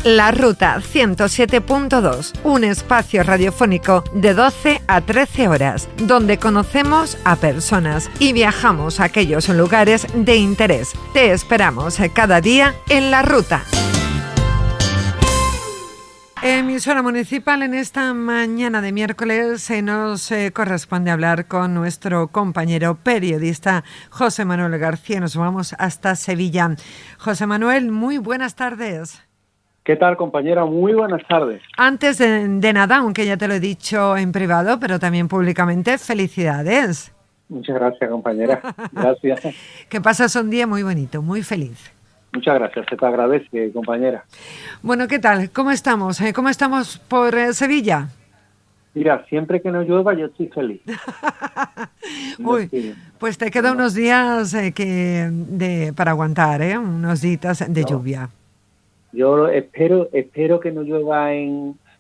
La Ruta 107.2, un espacio radiofónico de 12 a 13 horas, donde conocemos a personas y viajamos a aquellos lugares de interés. Te esperamos cada día en La Ruta. Emisora municipal, en esta mañana de miércoles se nos corresponde hablar con nuestro compañero periodista José Manuel García. Nos vamos hasta Sevilla. José Manuel, muy buenas tardes. ¿Qué tal, compañera? Muy buenas tardes. Antes de nada, aunque ya te lo he dicho en privado, pero también públicamente, felicidades. Muchas gracias, compañera. Gracias. Que pasas un día muy bonito, muy feliz. Muchas gracias, se te agradece, compañera. Bueno, ¿qué tal? ¿Cómo estamos? ¿Cómo estamos por Sevilla? Mira, siempre que no llueva yo estoy feliz. Uy, pues te quedan unos días para aguantar, unos días de lluvia. Yo espero que no llueva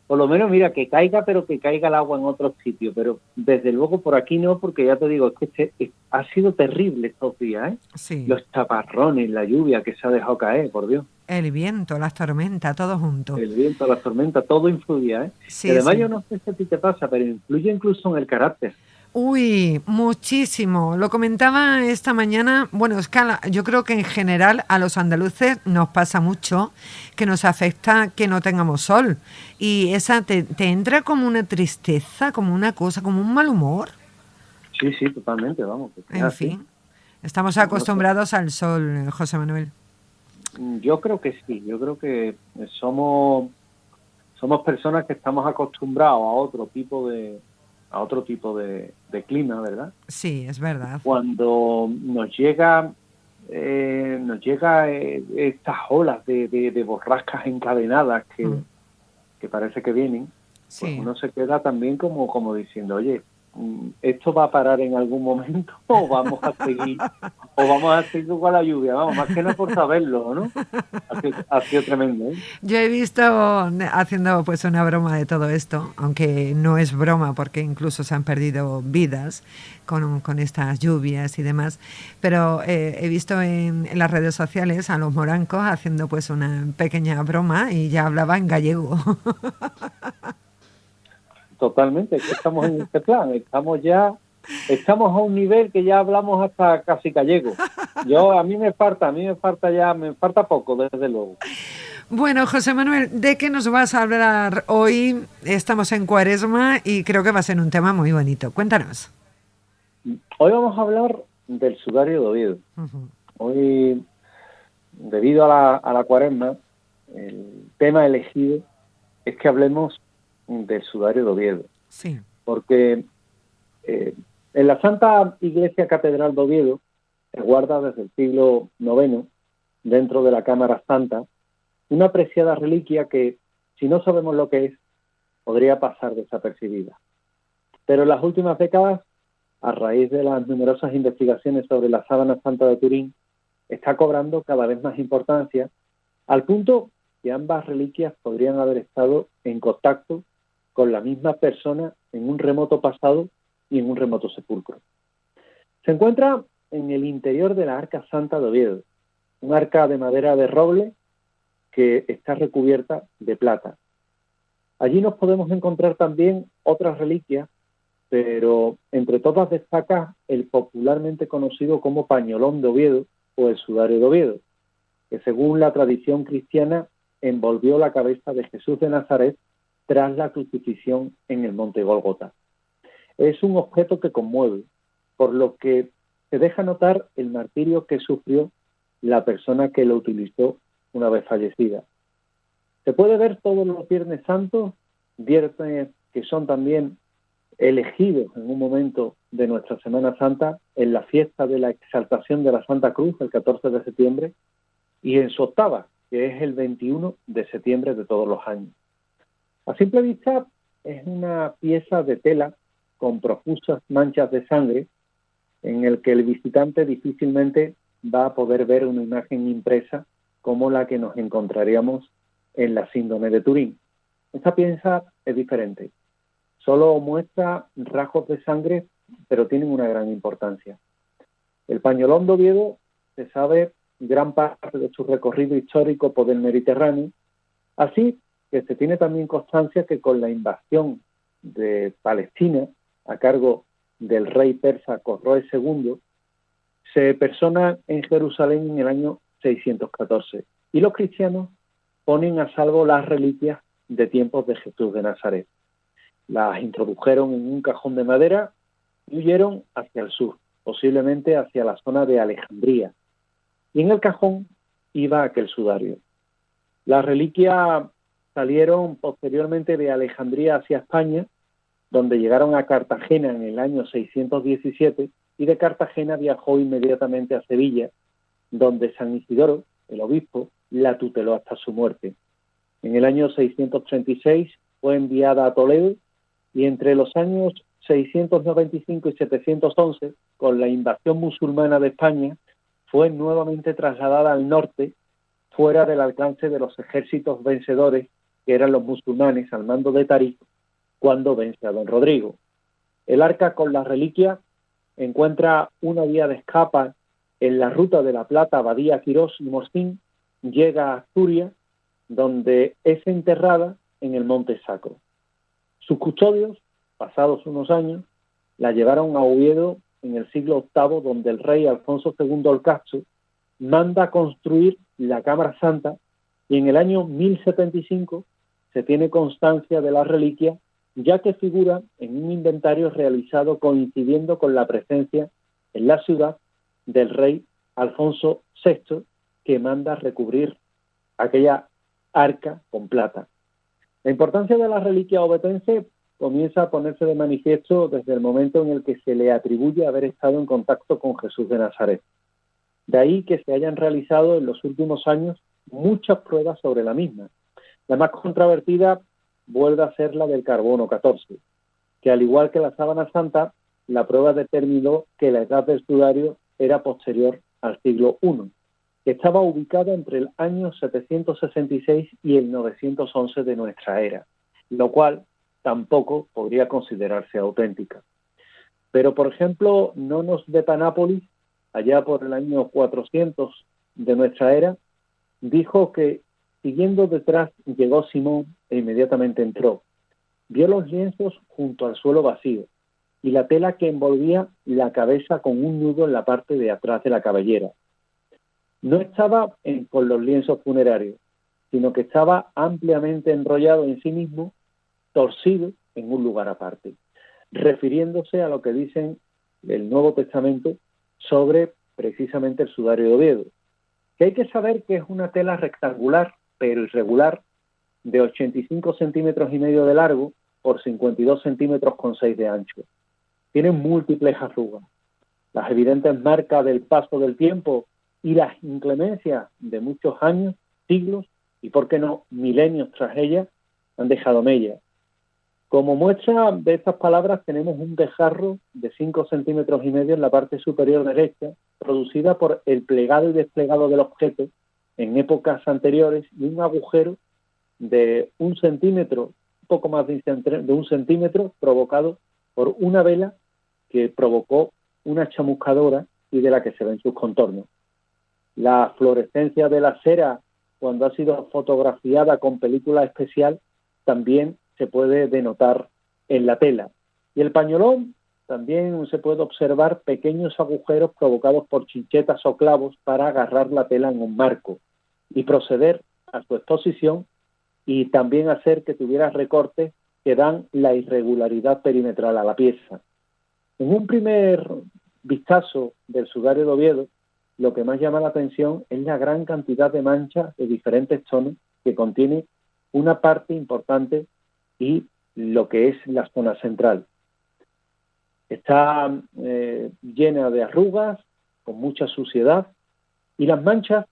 por lo menos, mira, que caiga, pero que caiga el agua en otros sitios. Pero desde luego por aquí no, porque ya te digo, es que ha sido terrible estos días, ¿eh? Sí. Los chaparrones, la lluvia que se ha dejado caer, por Dios. El viento, las tormentas, todo junto. El viento, las tormentas, todo influye, ¿eh? Sí, y además sí. yo no sé si a ti te pasa, pero influye incluso en el carácter. Uy, muchísimo. Lo comentaba esta mañana. Bueno, es que yo creo que en general a los andaluces nos pasa mucho que nos afecta que no tengamos sol. Y esa te entra como una tristeza, como una cosa, como un mal humor. Sí, totalmente, vamos. En fin, estamos acostumbrados al sol, José Manuel. Yo creo que sí, yo creo que somos personas que estamos acostumbrados a otro tipo de clima, ¿verdad? Sí, es verdad. Cuando nos llega estas olas de borrascas encadenadas que parece que vienen, sí. Pues uno se queda también como diciendo, oye, ¿esto va a parar en algún momento o vamos a seguir con la lluvia? Vamos, más que nada por saberlo, ¿no? Ha sido tremendo, ¿eh? Yo he visto haciendo pues una broma de todo esto, aunque no es broma porque incluso se han perdido vidas con estas lluvias y demás, pero he visto en las redes sociales a los morancos haciendo pues una pequeña broma y ya hablaba en gallego. Totalmente, es que estamos en este plan, estamos a un nivel que ya hablamos hasta casi gallego. A mí me falta poco, desde luego. Bueno, José Manuel, ¿de qué nos vas a hablar hoy? Estamos en Cuaresma y creo que va a ser un tema muy bonito. Cuéntanos. Hoy vamos a hablar del sudario de Oviedo. Uh-huh. Hoy, debido a la Cuaresma, el tema elegido es que hablemos del sudario de Oviedo. Sí. Porque en la Santa Iglesia Catedral de Oviedo se guarda desde el siglo IX, dentro de la Cámara Santa, una preciada reliquia que, si no sabemos lo que es, podría pasar desapercibida. Pero en las últimas décadas, a raíz de las numerosas investigaciones sobre la Sábana Santa de Turín, está cobrando cada vez más importancia, al punto que ambas reliquias podrían haber estado en contacto con la misma persona en un remoto pasado y en un remoto sepulcro. Se encuentra en el interior de la Arca Santa de Oviedo, un arca de madera de roble que está recubierta de plata. Allí nos podemos encontrar también otras reliquias, pero entre todas destaca el popularmente conocido como pañolón de Oviedo o el sudario de Oviedo, que según la tradición cristiana envolvió la cabeza de Jesús de Nazaret tras la crucifixión en el monte Gólgota. Es un objeto que conmueve, por lo que se deja notar el martirio que sufrió la persona que lo utilizó una vez fallecida. Se puede ver todos los Viernes Santos, viernes que son también elegidos en un momento de nuestra Semana Santa, en la fiesta de la exaltación de la Santa Cruz, el 14 de septiembre, y en su octava, que es el 21 de septiembre de todos los años. A simple vista es una pieza de tela con profusas manchas de sangre en el que el visitante difícilmente va a poder ver una imagen impresa como la que nos encontraríamos en la síndrome de Turín. Esta pieza es diferente. Solo muestra rasgos de sangre, pero tienen una gran importancia. El pañolón de Oviedo se sabe gran parte de su recorrido histórico por el Mediterráneo Así que se tiene también constancia que con la invasión de Palestina, a cargo del rey persa Corroes II, se persona en Jerusalén en el año 614 y los cristianos ponen a salvo las reliquias de tiempos de Jesús de Nazaret. Las introdujeron en un cajón de madera y huyeron hacia el sur, posiblemente hacia la zona de Alejandría. Y en el cajón iba aquel sudario. Las reliquias salieron posteriormente de Alejandría hacia España, donde llegaron a Cartagena en el año 617, y de Cartagena viajó inmediatamente a Sevilla, donde San Isidoro, el obispo, la tuteló hasta su muerte. En el año 636 fue enviada a Toledo y entre los años 695 y 711, con la invasión musulmana de España, fue nuevamente trasladada al norte, fuera del alcance de los ejércitos vencedores, que eran los musulmanes al mando de Tarik, cuando vence a don Rodrigo. El arca con las reliquias encuentra una vía de escapa en la ruta de la Plata, Badía, Quirós y Morcín, llega a Asturias, donde es enterrada en el Monte Sacro. Sus custodios, pasados unos años, la llevaron a Oviedo en el siglo VIII, donde el rey Alfonso II el Casto manda construir la Cámara Santa, y en el año 1075 se tiene constancia de la reliquia, ya que figura en un inventario realizado coincidiendo con la presencia en la ciudad del rey Alfonso VI, que manda recubrir aquella arca con plata. La importancia de la reliquia ovetense comienza a ponerse de manifiesto desde el momento en el que se le atribuye haber estado en contacto con Jesús de Nazaret. De ahí que se hayan realizado en los últimos años muchas pruebas sobre la misma. La más controvertida vuelve a ser la del carbono 14, que al igual que la sábana santa, la prueba determinó que la edad del sudario era posterior al siglo I, que estaba ubicada entre el año 766 y el 911 de nuestra era, lo cual tampoco podría considerarse auténtica. Pero, por ejemplo, Nonos de Panápolis, allá por el año 400 de nuestra era, dijo que siguiendo detrás llegó Simón e inmediatamente entró. Vio los lienzos junto al suelo vacío y la tela que envolvía la cabeza con un nudo en la parte de atrás de la cabellera. No estaba con los lienzos funerarios, sino que estaba ampliamente enrollado en sí mismo, torcido en un lugar aparte, refiriéndose a lo que dicen el Nuevo Testamento sobre precisamente el sudario de Oviedo, que hay que saber que es una tela rectangular, pero irregular, de 85 centímetros y medio de largo por 52 centímetros con 6 de ancho. Tiene múltiples arrugas. Las evidentes marcas del paso del tiempo y las inclemencias de muchos años, siglos y, por qué no, milenios tras ellas, han dejado mella. Como muestra de estas palabras tenemos un desgarro de 5 centímetros y medio en la parte superior derecha, producida por el plegado y desplegado del objeto en épocas anteriores, y un agujero de 1 centímetro, un poco más de 1 centímetro, provocado por una vela que provocó una chamuscadora y de la que se ven sus contornos. La fluorescencia de la cera, cuando ha sido fotografiada con película especial, también se puede denotar en la tela. Y el pañolón también se puede observar pequeños agujeros provocados por chinchetas o clavos para agarrar la tela en un marco y proceder a su exposición, y también hacer que tuviera recortes que dan la irregularidad perimetral a la pieza. En un primer vistazo del sudario de Oviedo, lo que más llama la atención es la gran cantidad de manchas de diferentes tonos que contiene una parte importante y lo que es la zona central. Está llena de arrugas, con mucha suciedad, y las manchas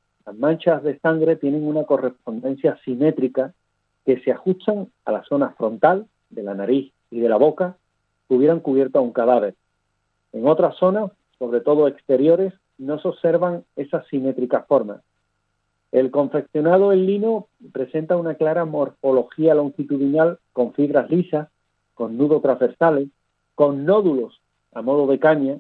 de sangre tienen una correspondencia simétrica que se ajustan a la zona frontal de la nariz y de la boca que hubieran cubierto a un cadáver. En otras zonas, sobre todo exteriores, no se observan esas simétricas formas. El confeccionado en lino presenta una clara morfología longitudinal con fibras lisas, con nudos transversales, con nódulos a modo de caña,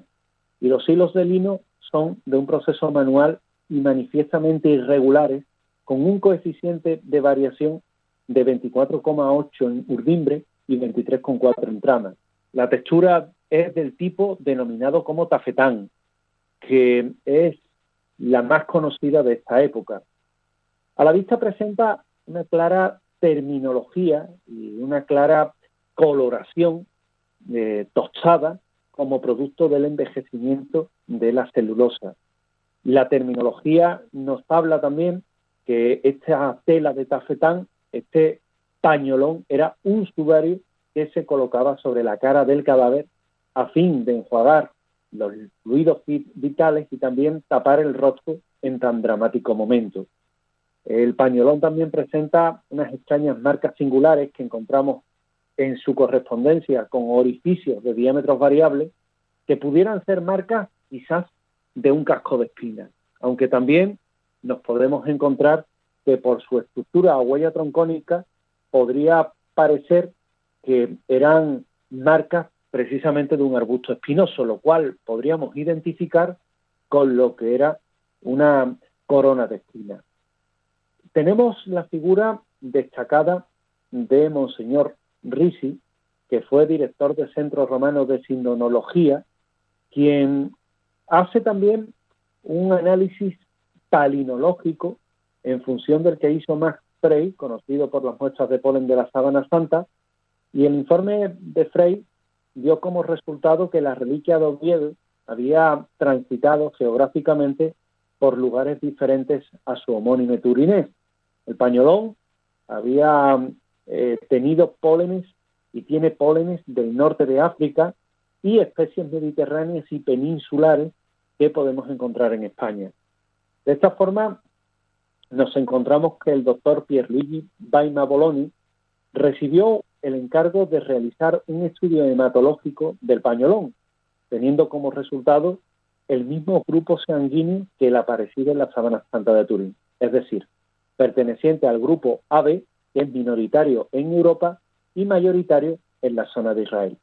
y los hilos de lino son de un proceso manual y manifiestamente irregulares, con un coeficiente de variación de 24,8 en urdimbre y 23,4 en trama. La textura es del tipo denominado como tafetán, que es la más conocida de esta época. A la vista presenta una clara terminología y una clara coloración tostada como producto del envejecimiento de la celulosa. La terminología nos habla también que esta tela de tafetán, este pañolón, era un sudario que se colocaba sobre la cara del cadáver a fin de enjuagar los fluidos vitales y también tapar el rostro en tan dramático momento. El pañolón también presenta unas extrañas marcas singulares que encontramos en su correspondencia con orificios de diámetros variables que pudieran ser marcas quizás de un casco de espinas, aunque también nos podremos encontrar que por su estructura o huella troncónica podría parecer que eran marcas precisamente de un arbusto espinoso, lo cual podríamos identificar con lo que era una corona de espinas. Tenemos la figura destacada de Monseñor Risi, que fue director del Centro Romano de Sindonología, quien hace también un análisis palinológico en función del que hizo Max Frey, conocido por las muestras de polen de la Sábana Santa, y el informe de Frey dio como resultado que la reliquia de Oviedo había transitado geográficamente por lugares diferentes a su homónimo turinés. El pañolón había tenido pólenes y tiene pólenes del norte de África y especies mediterráneas y peninsulares que podemos encontrar en España. De esta forma, nos encontramos que el doctor Pierluigi Baima Bologni recibió el encargo de realizar un estudio hematológico del pañolón, teniendo como resultado el mismo grupo sanguíneo que el aparecido en la Sábana Santa de Turín, es decir, perteneciente al grupo AB, que es minoritario en Europa y mayoritario en la zona de Israel.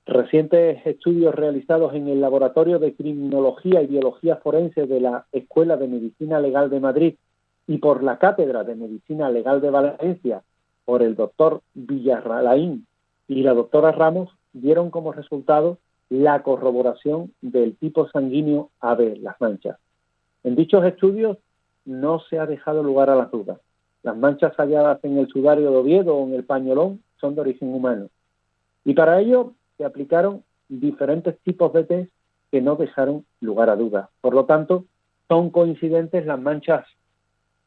Recientes estudios realizados en el Laboratorio de Criminología y Biología Forense de la Escuela de Medicina Legal de Madrid y por la Cátedra de Medicina Legal de Valencia por el doctor Villarlaín y la doctora Ramos dieron como resultado la corroboración del tipo sanguíneo AB, las manchas. En dichos estudios no se ha dejado lugar a las dudas. Las manchas halladas en el sudario de Oviedo o en el pañolón son de origen humano. Y para ello se aplicaron diferentes tipos de test que no dejaron lugar a dudas. Por lo tanto, son coincidentes las manchas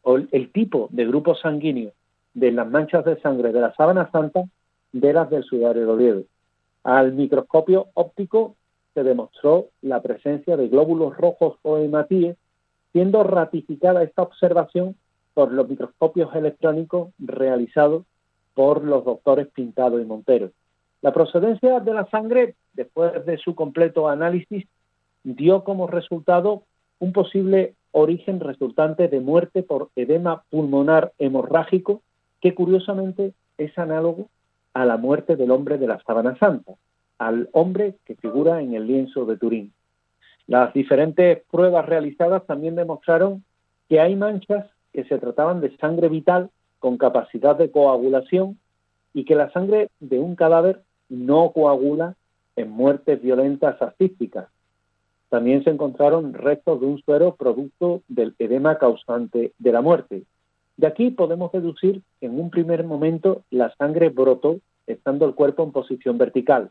o el tipo de grupo sanguíneo de las manchas de sangre de la Sábana Santa de las del sudario de Oviedo. Al microscopio óptico se demostró la presencia de glóbulos rojos o hematíes, siendo ratificada esta observación por los microscopios electrónicos realizados por los doctores Pintado y Montero. La procedencia de la sangre, después de su completo análisis, dio como resultado un posible origen resultante de muerte por edema pulmonar hemorrágico, que curiosamente es análogo a la muerte del hombre de la Sábana Santa, al hombre que figura en el lienzo de Turín. Las diferentes pruebas realizadas también demostraron que hay manchas que se trataban de sangre vital con capacidad de coagulación y que la sangre de un cadáver no coagula en muertes violentas asfícticas. También se encontraron restos de un suero producto del edema causante de la muerte. De aquí podemos deducir que en un primer momento la sangre brotó estando el cuerpo en posición vertical,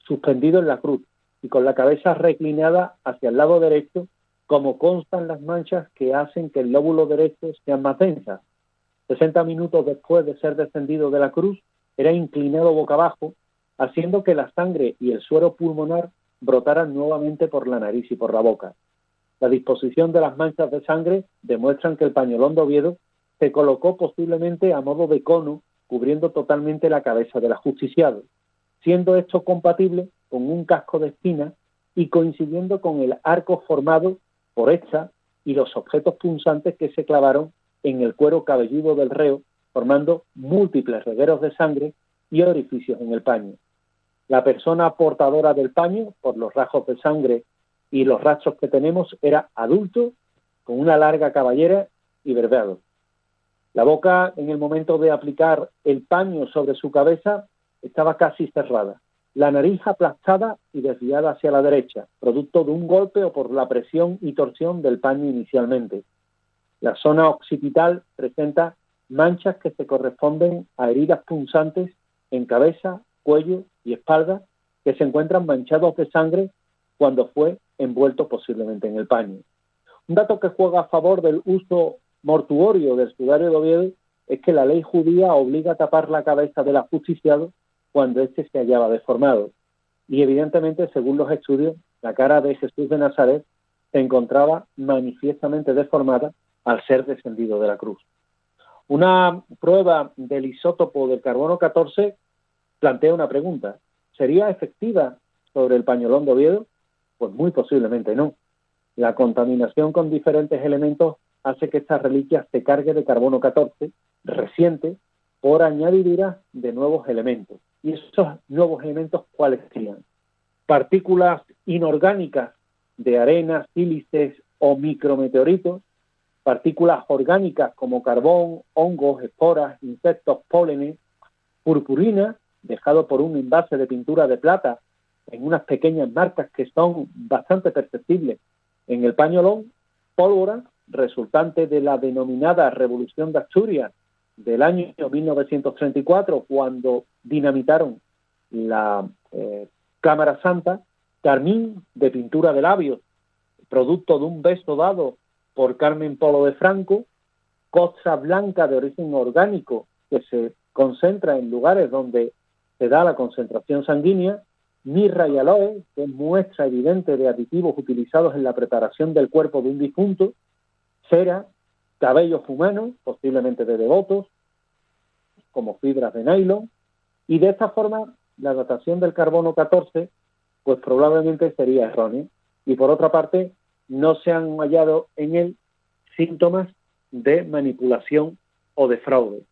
suspendido en la cruz y con la cabeza reclinada hacia el lado derecho, como constan las manchas que hacen que el lóbulo derecho sea más densa. 60 minutos después de ser descendido de la cruz, era inclinado boca abajo, haciendo que la sangre y el suero pulmonar brotaran nuevamente por la nariz y por la boca. La disposición de las manchas de sangre demuestran que el pañolón de Oviedo se colocó posiblemente a modo de cono, cubriendo totalmente la cabeza del ajusticiado, siendo esto compatible con un casco de espinas y coincidiendo con el arco formado por esta y los objetos punzantes que se clavaron en el cuero cabelludo del reo, formando múltiples regueros de sangre y orificios en el paño. La persona portadora del paño, por los rajos de sangre y los rastros que tenemos, era adulto, con una larga cabellera y verbado. La boca, en el momento de aplicar el paño sobre su cabeza, estaba casi cerrada. La nariz aplastada y desviada hacia la derecha, producto de un golpe o por la presión y torsión del paño inicialmente. La zona occipital presenta manchas que se corresponden a heridas punzantes en cabeza, cuello y espalda que se encuentran manchados de sangre cuando fue envuelto posiblemente en el paño. Un dato que juega a favor del uso mortuorio del sudario de Oviedo es que la ley judía obliga a tapar la cabeza del ajusticiado cuando éste se hallaba deformado. Y evidentemente, según los estudios, la cara de Jesús de Nazaret se encontraba manifiestamente deformada al ser descendido de la cruz. Una prueba del isótopo del carbono 14 plantea una pregunta. ¿Sería efectiva sobre el pañolón de Oviedo? Pues muy posiblemente no. La contaminación con diferentes elementos hace que esta reliquia se cargue de carbono 14 reciente por añadiduras de nuevos elementos. ¿Y esos nuevos elementos cuáles serían? Partículas inorgánicas de arena, sílices o micrometeoritos, partículas orgánicas como carbón, hongos, esporas, insectos, pólenes, purpurina, dejado por un envase de pintura de plata en unas pequeñas marcas que son bastante perceptibles en el pañolón, pólvora, resultante de la denominada Revolución de Asturias del año 1934, cuando dinamitaron la Cámara Santa, carmín de pintura de labios, producto de un beso dado por Carmen Polo de Franco, coza blanca de origen orgánico que se concentra en lugares donde se da la concentración sanguínea, mirra y aloe, que es muestra evidente de aditivos utilizados en la preparación del cuerpo de un difunto, cera, cabellos humanos, posiblemente de devotos, como fibras de nylon, y de esta forma la datación del carbono 14 pues probablemente sería errónea. Y por otra parte, no se han hallado en él síntomas de manipulación o de fraude.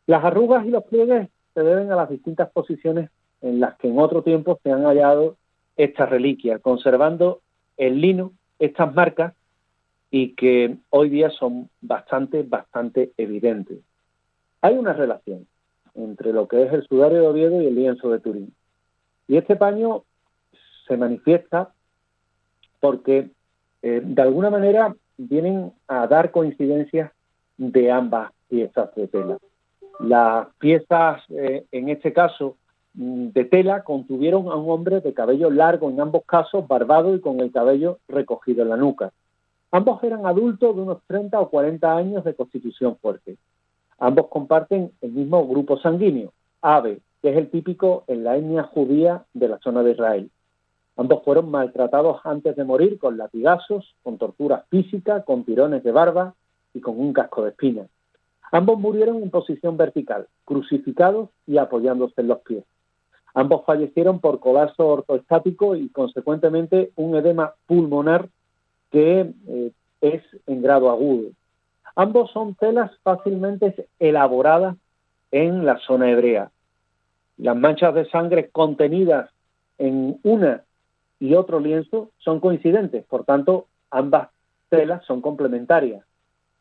Las arrugas y los pliegues se deben a las distintas posiciones en las que en otro tiempo se han hallado estas reliquias, conservando el lino estas marcas y que hoy día son bastante evidentes. Hay una relación entre lo que es el sudario de Oviedo y el lienzo de Turín. Y este paño se manifiesta porque de alguna manera vienen a dar coincidencias de ambas piezas de tela. Las piezas, en este caso, de tela, contuvieron a un hombre de cabello largo, en ambos casos barbado y con el cabello recogido en la nuca. Ambos eran adultos de unos 30 o 40 años de constitución fuerte. Ambos comparten el mismo grupo sanguíneo, AB, que es el típico en la etnia judía de la zona de Israel. Ambos fueron maltratados antes de morir con latigazos, con torturas físicas, con tirones de barba y con un casco de espinas. Ambos murieron en posición vertical, crucificados y apoyándose en los pies. Ambos fallecieron por colapso ortoestático y, consecuentemente, un edema pulmonar que es en grado agudo. Ambos son telas fácilmente elaboradas en la zona hebrea. Las manchas de sangre contenidas en una y otro lienzo son coincidentes, por tanto, ambas telas son complementarias.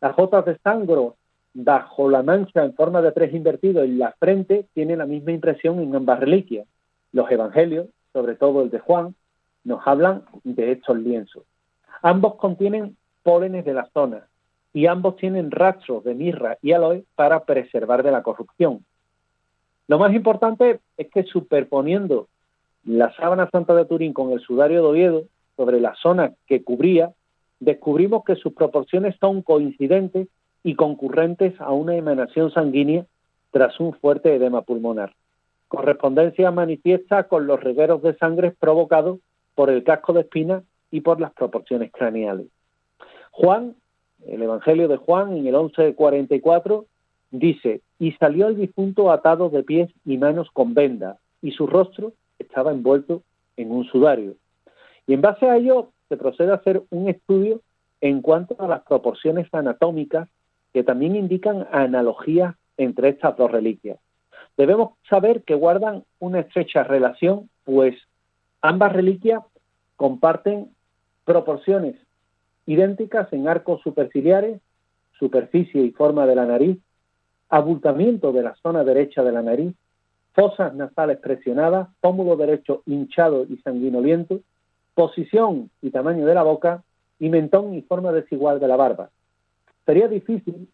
Las gotas de sangre bajo la mancha en forma de 3 invertido en la frente tienen la misma impresión en ambas reliquias. Los evangelios, sobre todo el de Juan, nos hablan de estos lienzos. Ambos contienen pólenes de la zona y ambos tienen rastros de mirra y aloe para preservar de la corrupción. Lo más importante es que superponiendo la sábana santa de Turín con el sudario de Oviedo sobre la zona que cubría, descubrimos que sus proporciones son coincidentes y concurrentes a una emanación sanguínea tras un fuerte edema pulmonar. Correspondencia manifiesta con los regueros de sangre provocados por el casco de espinas y por las proporciones craneales. Juan, el Evangelio de Juan, en el 11:44, dice: y salió el difunto atado de pies y manos con vendas, y su rostro estaba envuelto en un sudario. Y en base a ello se procede a hacer un estudio en cuanto a las proporciones anatómicas que también indican analogías entre estas dos reliquias. Debemos saber que guardan una estrecha relación, pues ambas reliquias comparten proporciones idénticas en arcos superciliares, superficie y forma de la nariz, abultamiento de la zona derecha de la nariz, fosas nasales presionadas, pómulo derecho hinchado y sanguinoliento, posición y tamaño de la boca y mentón y forma desigual de la barba. Sería difícil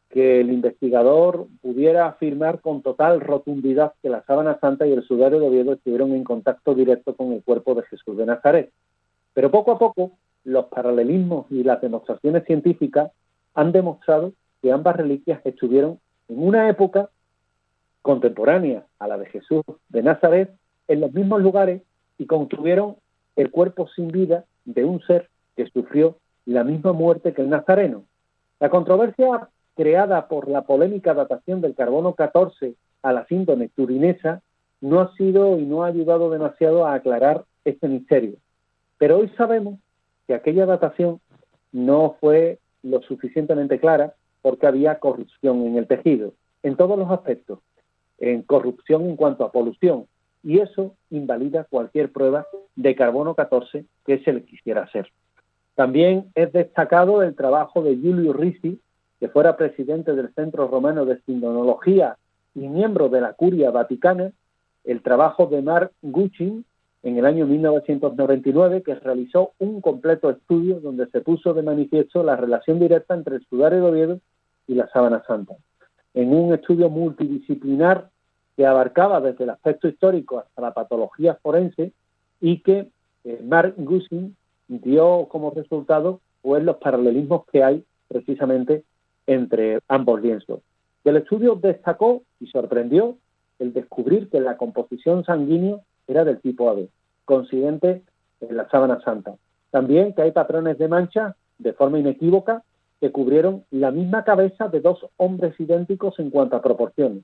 que el investigador pudiera afirmar con total rotundidad que la sábana santa y el sudario de Oviedo estuvieron en contacto directo con el cuerpo de Jesús de Nazaret. Pero poco a poco, los paralelismos y las demostraciones científicas han demostrado que ambas reliquias estuvieron en una época contemporánea a la de Jesús de Nazaret, en los mismos lugares, y contuvieron el cuerpo sin vida de un ser que sufrió la misma muerte que el nazareno. La controversia creada por la polémica datación del carbono 14 a la síndrome turinesa no ha sido y no ha ayudado demasiado a aclarar este misterio. Pero hoy sabemos que aquella datación no fue lo suficientemente clara porque había corrupción en el tejido, en todos los aspectos, en corrupción en cuanto a polución, y eso invalida cualquier prueba de carbono 14 que se le quisiera hacer. También es destacado el trabajo de Giulio Ricci, que fuera presidente del Centro Romano de Sindonología y miembro de la Curia Vaticana, el trabajo de Mark Gucci en el año 1999, que realizó un completo estudio donde se puso de manifiesto la relación directa entre el sudario de Oviedo y la sábana santa. En un estudio multidisciplinar que abarcaba desde el aspecto histórico hasta la patología forense y que Mark Gucci dio como resultado pues los paralelismos que hay precisamente entre ambos lienzos. Del estudio destacó y sorprendió el descubrir que la composición sanguínea era del tipo AB, coincidente en la sábana santa. También que hay patrones de mancha de forma inequívoca que cubrieron la misma cabeza de dos hombres idénticos en cuanto a proporciones.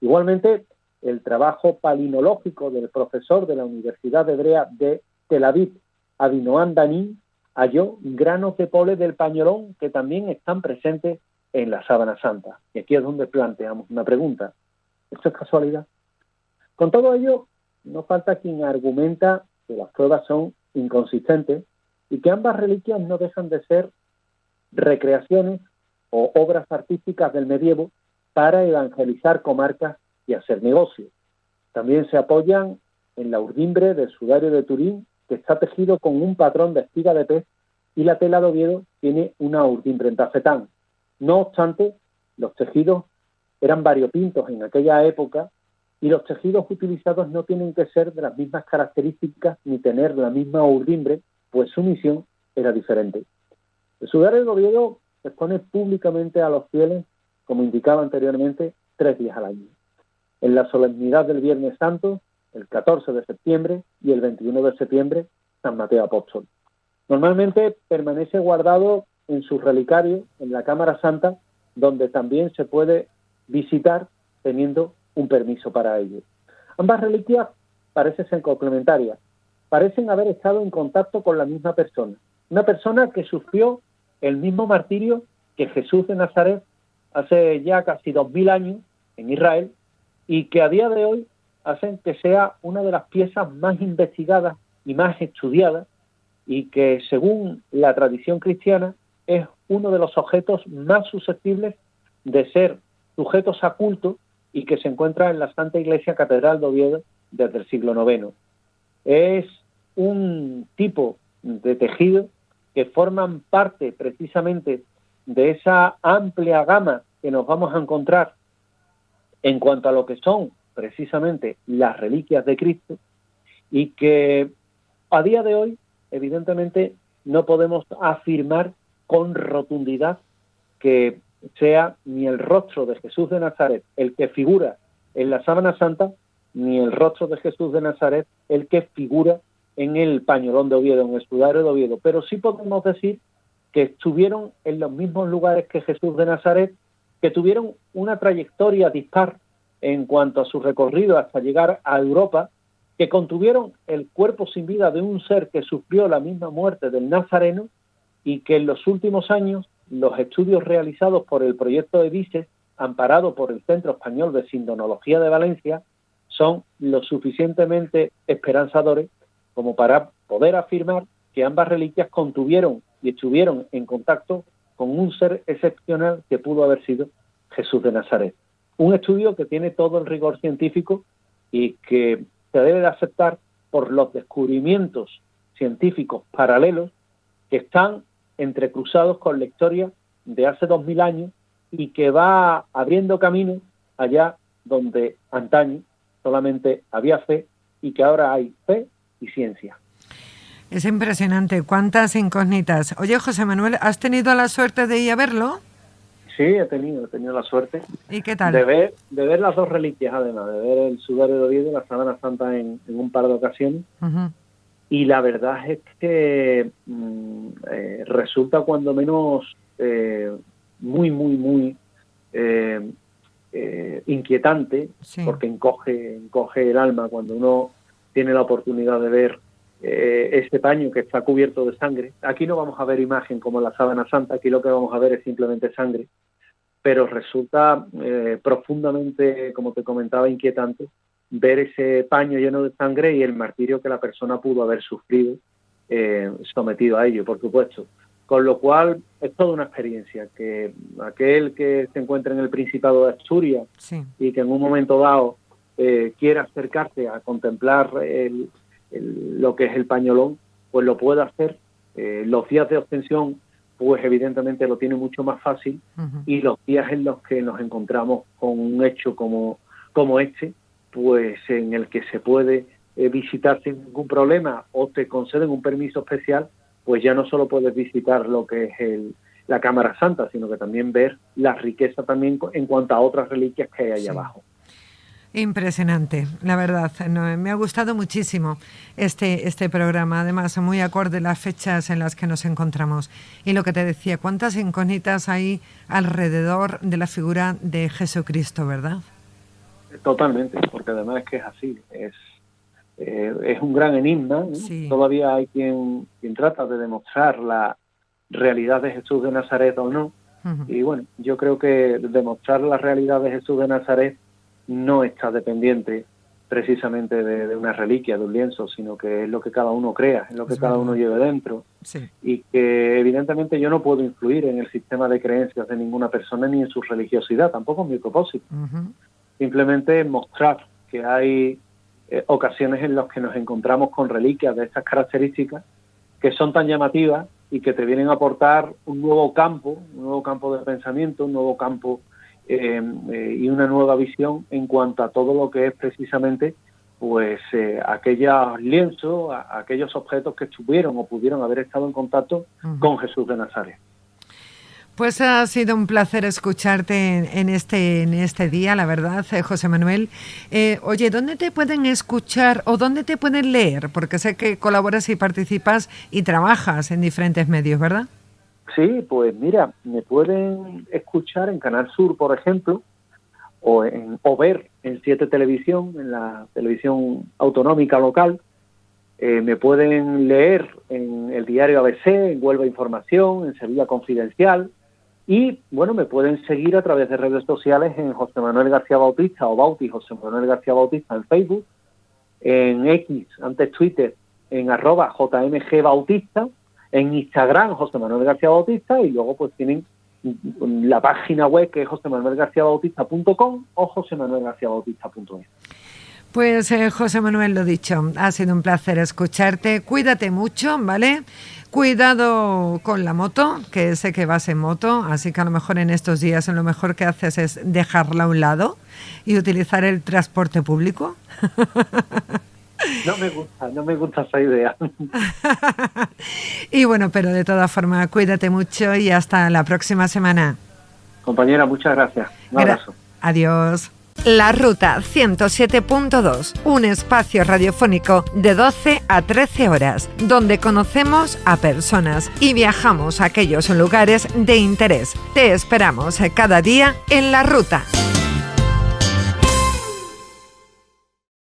Igualmente, el trabajo palinológico del profesor de la Universidad Hebrea de Tel Aviv, Avinoam Danin, halló granos de pole del pañolón que también están presentes en la sábana santa. Y aquí es donde planteamos una pregunta. ¿Esto es casualidad? Con todo ello, no falta quien argumenta que las pruebas son inconsistentes y que ambas reliquias no dejan de ser recreaciones o obras artísticas del medievo para evangelizar comarcas y hacer negocios. También se apoyan en la urdimbre del sudario de Turín, que está tejido con un patrón de espiga de pez, y la tela de Oviedo tiene una urdimbre en tafetán. No obstante, los tejidos eran variopintos en aquella época y los tejidos utilizados no tienen que ser de las mismas características ni tener la misma urdimbre, pues su misión era diferente. El sudario de Oviedo se expone públicamente a los fieles, como indicaba anteriormente, 3 días al año. En la solemnidad del Viernes Santo, el 14 de septiembre y el 21 de septiembre, San Mateo Apóstol. Normalmente permanece guardado en su relicario, en la Cámara Santa, donde también se puede visitar teniendo un permiso para ello. Ambas reliquias parecen ser complementarias, parecen haber estado en contacto con la misma persona, una persona que sufrió el mismo martirio que Jesús de Nazaret hace ya casi 2000 años en Israel y que a día de hoy hacen que sea una de las piezas más investigadas y más estudiadas y que, según la tradición cristiana, es uno de los objetos más susceptibles de ser sujetos a culto y que se encuentra en la Santa Iglesia Catedral de Oviedo desde el siglo IX. Es un tipo de tejido que forman parte precisamente de esa amplia gama que nos vamos a encontrar en cuanto a lo que son precisamente las reliquias de Cristo y que a día de hoy, evidentemente, no podemos afirmar con rotundidad que sea ni el rostro de Jesús de Nazaret el que figura en la sábana santa, ni el rostro de Jesús de Nazaret el que figura en el pañolón de Oviedo, en el sudario de Oviedo. Pero sí podemos decir que estuvieron en los mismos lugares que Jesús de Nazaret, que tuvieron una trayectoria dispar en cuanto a su recorrido hasta llegar a Europa, que contuvieron el cuerpo sin vida de un ser que sufrió la misma muerte del Nazareno y que en los últimos años los estudios realizados por el proyecto EDISES, amparado por el Centro Español de Sindonología de Valencia, son lo suficientemente esperanzadores como para poder afirmar que ambas reliquias contuvieron y estuvieron en contacto con un ser excepcional que pudo haber sido Jesús de Nazaret. Un estudio que tiene todo el rigor científico y que se debe de aceptar por los descubrimientos científicos paralelos que están entrecruzados con la historia de hace 2000 años y que va abriendo camino allá donde antaño solamente había fe y que ahora hay fe y ciencia. Es impresionante, cuántas incógnitas. Oye, José Manuel, ¿has tenido la suerte de ir a verlo? Sí, he tenido la suerte. ¿Y qué tal? De ver las dos reliquias, además, de ver el sudario de Oviedo y la sábana santa en un par de ocasiones. Uh-huh. Y la verdad es que resulta cuando menos muy inquietante, sí, porque encoge el alma cuando uno tiene la oportunidad de ver este paño que está cubierto de sangre. Aquí no vamos a ver imagen como la sábana santa, aquí lo que vamos a ver es simplemente sangre, pero resulta profundamente, como te comentaba, inquietante ver ese paño lleno de sangre y el martirio que la persona pudo haber sufrido sometido a ello, por supuesto. Con lo cual es toda una experiencia que aquel que se encuentra en el Principado de Asturias, sí, y que en un momento dado quiera acercarse a contemplar lo que es el pañolón, pues lo puede hacer. Los días de ostensión, pues evidentemente lo tiene mucho más fácil, uh-huh, y los días en los que nos encontramos con un hecho como este, pues en el que se puede visitar sin ningún problema o te conceden un permiso especial, pues ya no solo puedes visitar lo que es la Cámara Santa, sino que también ver la riqueza también en cuanto a otras reliquias que hay allá, sí, abajo. Impresionante, la verdad. Me ha gustado muchísimo este programa, además muy acorde a las fechas en las que nos encontramos. Y lo que te decía, cuántas incógnitas hay alrededor de la figura de Jesucristo, ¿verdad? Totalmente, porque además es que es así, es un gran enigma, ¿no? Sí. Todavía hay quien trata de demostrar la realidad de Jesús de Nazaret o no, uh-huh, y bueno, yo creo que demostrar la realidad de Jesús de Nazaret no está dependiente precisamente de una reliquia, de un lienzo, sino que es lo que cada uno crea, es lo que cada uno lleve dentro, sí, y que evidentemente yo no puedo influir en el sistema de creencias de ninguna persona ni en su religiosidad, tampoco es mi propósito. Uh-huh. Simplemente mostrar que hay ocasiones en las que nos encontramos con reliquias de estas características que son tan llamativas y que te vienen a aportar un nuevo campo de pensamiento, un nuevo campo y una nueva visión en cuanto a todo lo que es precisamente pues aquellos lienzos, aquellos objetos que estuvieron o pudieron haber estado en contacto, uh-huh, con Jesús de Nazaret. Pues ha sido un placer escucharte en este día, la verdad, José Manuel. Oye, ¿dónde te pueden escuchar o dónde te pueden leer? Porque sé que colaboras y participas y trabajas en diferentes medios, ¿verdad? Sí, pues mira, me pueden escuchar en Canal Sur, por ejemplo, o ver en 7 Televisión, en la televisión autonómica local. Me pueden leer en el diario ABC, en Huelva Información, en Sevilla Confidencial. Y, bueno, me pueden seguir a través de redes sociales en José Manuel García Bautista o Bauti José Manuel García Bautista en Facebook, en X, antes Twitter, en @JMGBautista, en Instagram José Manuel García Bautista, y luego pues tienen la página web que es josemanuelgarciabautista.com o josemanuelgarciabautista.es. Pues José Manuel, lo dicho, ha sido un placer escucharte. Cuídate mucho, ¿vale? Cuidado con la moto, que sé que vas en moto, así que a lo mejor en estos días lo mejor que haces es dejarla a un lado y utilizar el transporte público. No me gusta esa idea. Y bueno, pero de todas formas, cuídate mucho y hasta la próxima semana. Compañera, muchas gracias. Un abrazo. Adiós. La Ruta 107.2, un espacio radiofónico de 12 a 13 horas, donde conocemos a personas y viajamos a aquellos lugares de interés. Te esperamos cada día en La Ruta.